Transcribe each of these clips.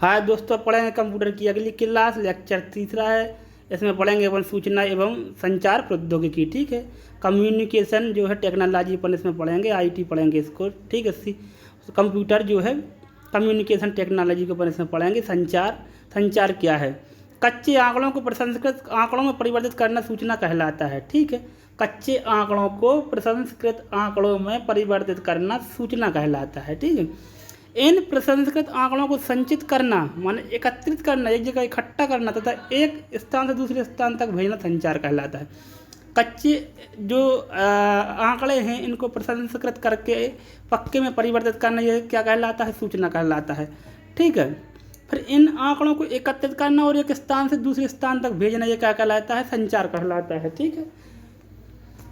हाँ दोस्तों, पढ़ेंगे कंप्यूटर की अगली क्लास, लेक्चर तीसरा है। इसमें पढ़ेंगे अपन सूचना एवं संचार प्रौद्योगिकी। ठीक है, कम्युनिकेशन जो है टेक्नोलॉजी अपन इसमें पढ़ेंगे, आईटी पढ़ेंगे इसको। ठीक है, कंप्यूटर जो है कम्युनिकेशन टेक्नोलॉजी को अपन इसमें पढ़ेंगे। संचार क्या है? कच्चे आंकड़ों को प्रसंस्कृत आंकड़ों में परिवर्तित करना सूचना कहलाता है। ठीक है, कच्चे आंकड़ों को प्रसंस्कृत आंकड़ों में परिवर्तित करना सूचना कहलाता है। ठीक है, इन प्रसंस्कृत आंकड़ों को संचित करना माने एकत्रित करना, एक जगह इकट्ठा करना तथा एक स्थान से दूसरे स्थान तक भेजना संचार कहलाता है। कच्चे जो आंकड़े हैं इनको प्रसंस्कृत करके पक्के में परिवर्तित करना, यह क्या कहलाता है? सूचना कहलाता है। ठीक है, फिर इन आंकड़ों को एकत्रित करना और एक स्थान से दूसरे स्थान तक भेजना, यह क्या कहलाता है? संचार कहलाता है। ठीक है,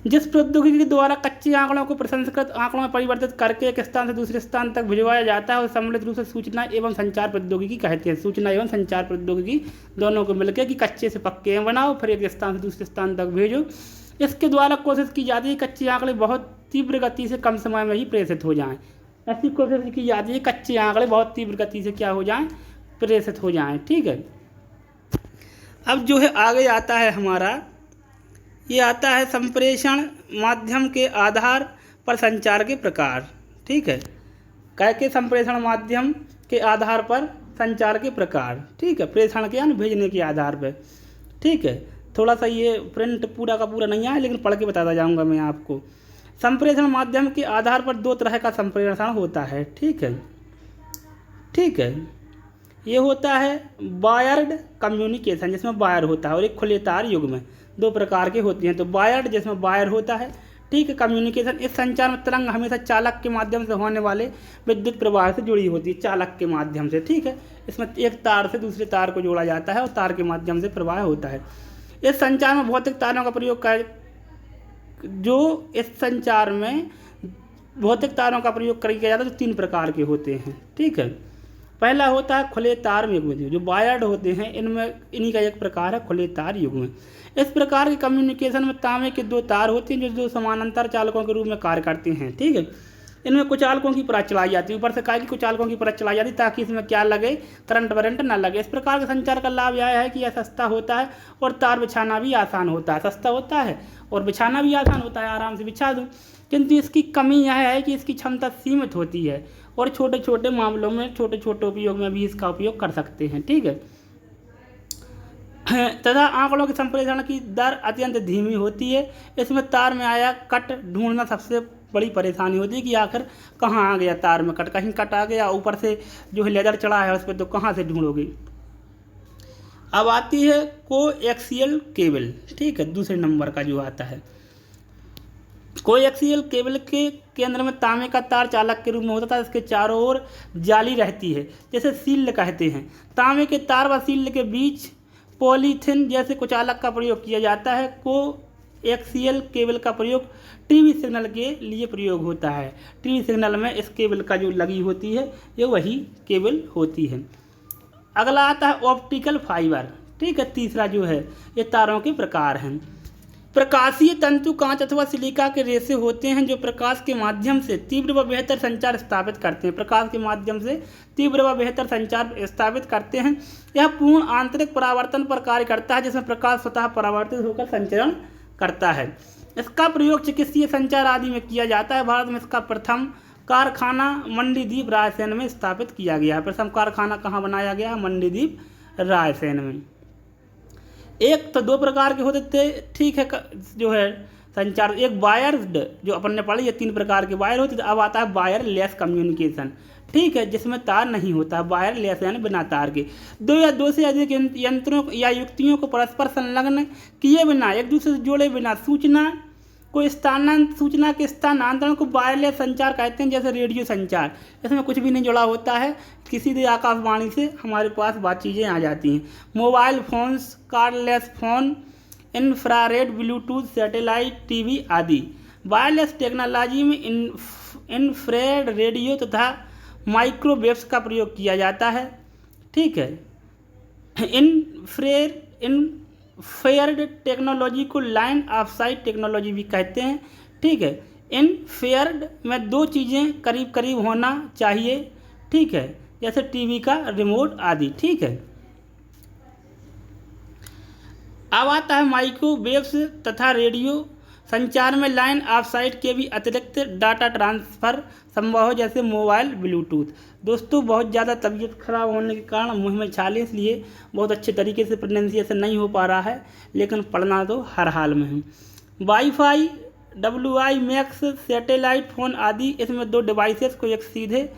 जिस प्रौद्योगिकी के द्वारा कच्चे आंकड़ों को प्रसंस्कृत आंकड़ों में परिवर्तित करके एक स्थान से दूसरे स्थान तक भिजवाया जाता है और सम्मिलित रूप से सूचना एवं संचार प्रौद्योगिकी कहते हैं। सूचना एवं संचार प्रौद्योगिकी दोनों को मिलकर कि कच्चे से पक्के में बनाओ, फिर एक स्थान से दूसरे स्थान तक भेजो। इसके द्वारा कोशिश की जाती है कच्चे आंकड़े बहुत तीव्र गति से कम समय में ही प्रेषित हो जाएँ। ऐसी कोशिश की जाती है कच्चे आंकड़े बहुत तीव्र गति से क्या हो जाएँ? प्रेषित हो जाएँ। ठीक है, अब जो है आगे आता है हमारा, ये आता है संप्रेषण माध्यम के आधार पर संचार के प्रकार। ठीक है, कैसे संप्रेषण माध्यम के आधार पर संचार के प्रकार। ठीक है, प्रेषण के यानी भेजने के आधार पर। ठीक है, थोड़ा सा ये प्रिंट पूरा का पूरा नहीं आया, लेकिन पढ़ के बताता जाऊंगा मैं आपको। संप्रेषण माध्यम के आधार पर दो तरह का संप्रेषण होता है। ठीक है, ठीक है, ये होता है वायर्ड कम्युनिकेशन, जिसमें वायर होता है, और एक खुले तार युग में। दो प्रकार के होती हैं। तो वायर्ड जिसमें वायर होता है। ठीक है, कम्युनिकेशन, इस संचार में तरंग हमेशा चालक के माध्यम से होने वाले विद्युत प्रवाह से जुड़ी होती है, चालक के माध्यम से। ठीक है, इसमें एक तार से दूसरे तार को जोड़ा जाता है और तार के माध्यम से प्रवाह होता है। इस संचार में भौतिक तारों का प्रयोग किया जाता है, तो तीन प्रकार के होते हैं। ठीक है, पहला होता है खुले तार युग में, जो वायर्ड होते हैं इन्हीं का एक प्रकार है खुले तार युग में। इस प्रकार के कम्युनिकेशन में तांबे के दो तार होते हैं जो दो समानांतर चालकों के रूप में कार्य करते हैं। ठीक है, इनमें कुचालकों की परत चलाई जाती है, ऊपर से काय की कुचालकों की परत चलाई जाती है ताकि इसमें क्या लगे? करंट वरंट ना लगे। इस प्रकार के संचार का लाभ यह है कि यह सस्ता होता है और तार बिछाना भी आसान होता है। सस्ता होता है और बिछाना भी आसान होता है, आराम से बिछा दूँ। किंतु इसकी कमी यह है कि इसकी क्षमता सीमित होती है और छोटे छोटे मामलों में, छोटे छोटे उपयोग में भी इसका उपयोग कर सकते हैं। ठीक है, तथा आंकड़ों के संप्रेषण की दर अत्यंत धीमी होती है। इसमें तार में आया कट ढूंढना सबसे बड़ी परेशानी होती है कि आखिर कहाँ आ गया तार में कट, कहीं कट आ गया, ऊपर से जो है लेजर चढ़ा है उस पर, तो कहाँ से ढूंढोगे? अब आती है कोएक्सियल केबल। ठीक है, दूसरे नंबर का जो आता है कोएक्सियल केबल के केंद्र में तांबे का तार चालक के रूप में होता है। इसके चारों ओर जाली रहती है, जैसे सील्ड कहते हैं। तांबे के तार व सील्ड के बीच पॉलीथिन जैसे कुचालक का प्रयोग किया जाता है। कोएक्सियल केबल का प्रयोग टीवी सिग्नल के लिए प्रयोग होता है। टीवी सिग्नल में इस केबल का जो लगी होती है ये वही केबल होती है। अगला आता है ऑप्टिकल फाइबर। ठीक है, तीसरा जो है ये तारों के प्रकार हैं। प्रकाशीय तंतु कांच अथवा सिलिका के रेशे होते हैं जो प्रकाश के माध्यम से तीव्र व बेहतर संचार स्थापित करते हैं। प्रकाश के माध्यम से तीव्र व बेहतर संचार स्थापित करते हैं। यह पूर्ण आंतरिक परावर्तन पर कार्य करता है, जिसमें प्रकाश स्वतः परावर्तित होकर संचरण करता है। इसका प्रयोग चिकित्सीय संचार आदि में किया जाता है। भारत में इसका प्रथम कारखाना मंडीदीप रायसेन में स्थापित किया गया है। प्रथम कारखाना कहाँ बनाया गया? मंडीदीप रायसेन में। एक तो दो प्रकार के होते थे। ठीक है, जो है संचार, एक वायर्ड जो अपन ने पढ़ी, ये तीन प्रकार के वायर होते थे। अब आता है वायरलेस कम्युनिकेशन। ठीक है, जिसमें तार नहीं होता, वायरलेस यानी बिना तार के। दो या दो से अधिक यंत्रों या युक्तियों को परस्पर संलग्न किए बिना, एक दूसरे से जोड़े बिना सूचना के स्थानांतरण को वायरलेस संचार कहते हैं। जैसे रेडियो संचार, इसमें कुछ भी नहीं जुड़ा होता है, किसी भी आकाशवाणी से हमारे पास बात चीज़ें आ जाती हैं। Mobile phones, cardless phone, infrared, Bluetooth, satellite TV आदि। वायरलेस टेक्नोलॉजी में इंफ्रारेड रेडियो तथा माइक्रोवेव्स का प्रयोग किया जाता है। ठीक है, इंफ्रारेड टेक्नोलॉजी को लाइन ऑफ साइट टेक्नोलॉजी भी कहते हैं। ठीक है, इंफ्रारेड में दो चीज़ें करीब करीब होना चाहिए। ठीक है, जैसे टीवी का रिमोट आदि। ठीक है, अब आता है माइक्रोवेव्स तथा रेडियो संचार में लाइन ऑफ साइट के भी अतिरिक्त डाटा ट्रांसफ़र संभव हो, जैसे मोबाइल ब्लूटूथ। दोस्तों बहुत ज़्यादा तबीयत खराब होने के कारण मुंह में छाले, इसलिए बहुत अच्छे तरीके से प्रोनाउंसिएशन नहीं हो पा रहा है, लेकिन पढ़ना तो हर हाल में है। वाईफाई, WiMAX, सैटेलाइट फ़ोन आदि, इसमें 2 डिवाइसेस को एक सीधे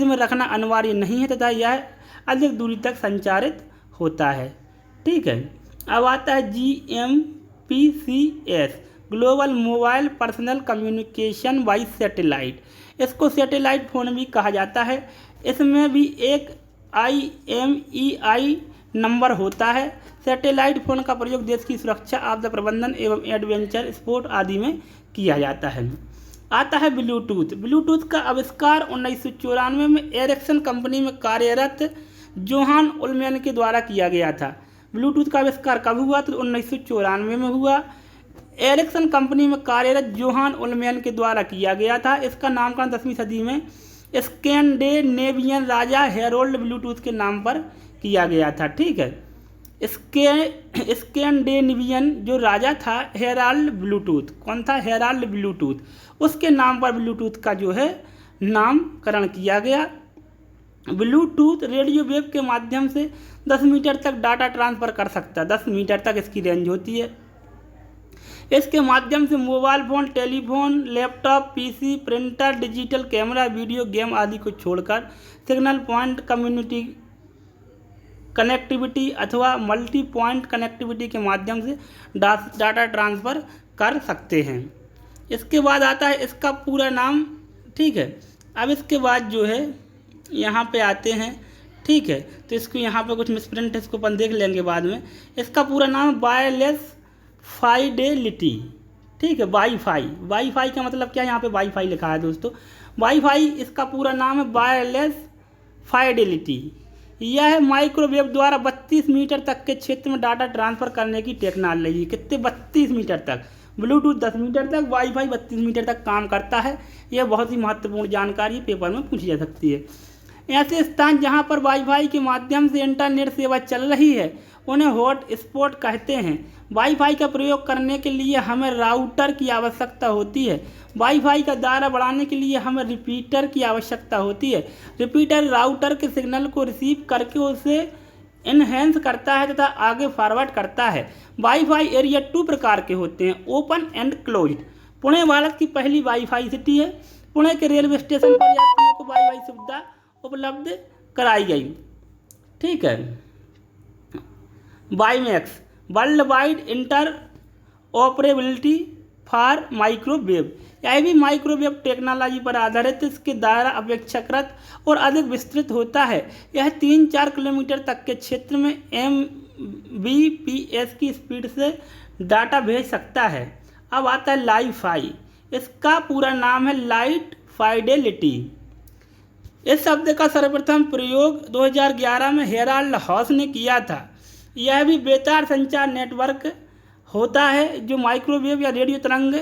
में रखना अनिवार्य नहीं है तथा यह अधिक दूरी तक संचारित होता है। ठीक है, अब आता है GMPCS, global mobile personal communication by satellite. इसको सैटेलाइट फ़ोन भी कहा जाता है। इसमें भी एक IMEI नंबर होता है। सैटेलाइट फ़ोन का प्रयोग देश की सुरक्षा, आपदा प्रबंधन एवं एडवेंचर स्पोर्ट आदि में किया जाता है। आता है ब्लूटूथ। ब्लूटूथ का आविष्कार 1994 में एरिक्सन कंपनी में कार्यरत जोहान उलमैन के द्वारा किया गया था। ब्लूटूथ का आविष्कार कब हुआ? तो 1994 में हुआ। एरिक्सन कंपनी में कार्यरत जोहान उलमैन के द्वारा किया गया था। इसका नामकरण 10वीं सदी में स्कैंडिनेवियन राजा हेरोल्ड ब्लूटूथ के नाम पर किया गया था। ठीक है, स्कैंडिनेवियन जो राजा था हेराल्ड ब्लूटूथ, कौन था? हेराल्ड ब्लूटूथ, उसके नाम पर ब्लूटूथ का जो है नामकरण किया गया। ब्लूटूथ रेडियो वेव के माध्यम से 10 मीटर तक डाटा ट्रांसफ़र कर सकता है। 10 मीटर तक इसकी रेंज होती है। इसके माध्यम से mobile phone, telephone, laptop, PC, printer, digital camera, video game आदि को छोड़कर सिग्नल पॉइंट कनेक्टिविटी अथवा मल्टी पॉइंट कनेक्टिविटी के माध्यम से डाटा ट्रांसफ़र कर सकते हैं। इसके बाद आता है इसका पूरा नाम। ठीक है, अब इसके बाद जो है यहाँ पे आते हैं। ठीक है, तो इसको यहाँ पे कुछ मिसप्रिंट है, इसको अपन देख लेंगे बाद में। इसका पूरा नाम वायरलेस फाइडेलिटी। ठीक है, वाईफाई का मतलब क्या है? यहाँ पे वाईफाई लिखा है दोस्तों। वाईफाई इसका पूरा नाम है वायरलेस फाइडेलिटी। यह माइक्रोवेव द्वारा 32 मीटर तक के क्षेत्र में डाटा ट्रांसफ़र करने की टेक्नोलॉजी। कितने? 32 मीटर तक। ब्लूटूथ 10 मीटर तक, वाईफाई 32 मीटर तक काम करता है। यह बहुत ही महत्वपूर्ण जानकारी पेपर में पूछी जा सकती है। ऐसे स्थान जहां पर वाईफाई के माध्यम से इंटरनेट सेवा चल रही है उन्हें हॉट स्पॉट कहते हैं। वाईफाई का प्रयोग करने के लिए हमें राउटर की आवश्यकता होती है। वाईफाई का दायरा बढ़ाने के लिए हमें रिपीटर की आवश्यकता होती है। रिपीटर राउटर के सिग्नल को रिसीव करके उसे इनहेंस करता है तथा आगे फॉरवर्ड करता है। वाईफाई एरिया 2 प्रकार के होते हैं, open and closed. Pune Bharat की पहली वाईफाई सिटी है। पुणे के रेलवे स्टेशन पर यात्रियों को वाईफाई सुविधा उपलब्ध कराई गई। ठीक है, WiMAX, world wide inter operability for microwave. यह भी माइक्रोवेव टेक्नोलॉजी पर आधारित। इसके दायरा अपेक्षाकृत और अधिक विस्तृत होता है। यह 3-4 किलोमीटर तक के क्षेत्र में Mbps की स्पीड से डाटा भेज सकता है। अब आता है लाइफाई। इसका पूरा नाम है लाइट फाइडेलिटी। इस शब्द का सर्वप्रथम प्रयोग 2011 में हेराल्ड हॉस ने किया था। यह भी बेतार संचार नेटवर्क होता है जो माइक्रोवेव या रेडियो तरंग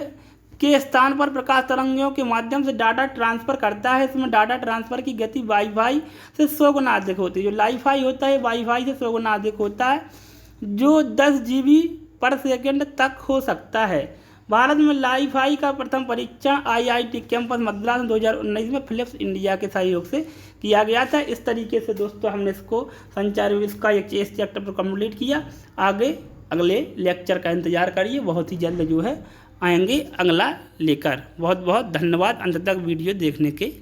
के स्थान पर प्रकाश तरंगों के माध्यम से डाटा ट्रांसफ़र करता है। इसमें डाटा ट्रांसफ़र की गति वाईफाई से 100 गुना अधिक होती है। जो लाइफाई होता है वाईफाई से 100 गुना अधिक होता है, जो 10 GB/सेकंड तक हो सकता है। भारत में लाइफाई का प्रथम परीक्षण IIT कैंपस मद्रास 2019 में फिलिप्स इंडिया के सहयोग से किया गया था। इस तरीके से दोस्तों हमने इसको संचार विषय का एक चैप्टर पर कंप्लीट किया। आगे अगले लेक्चर का इंतजार करिए, बहुत ही जल्द जो है आएंगे अगला लेकर। बहुत बहुत धन्यवाद अंत तक वीडियो देखने के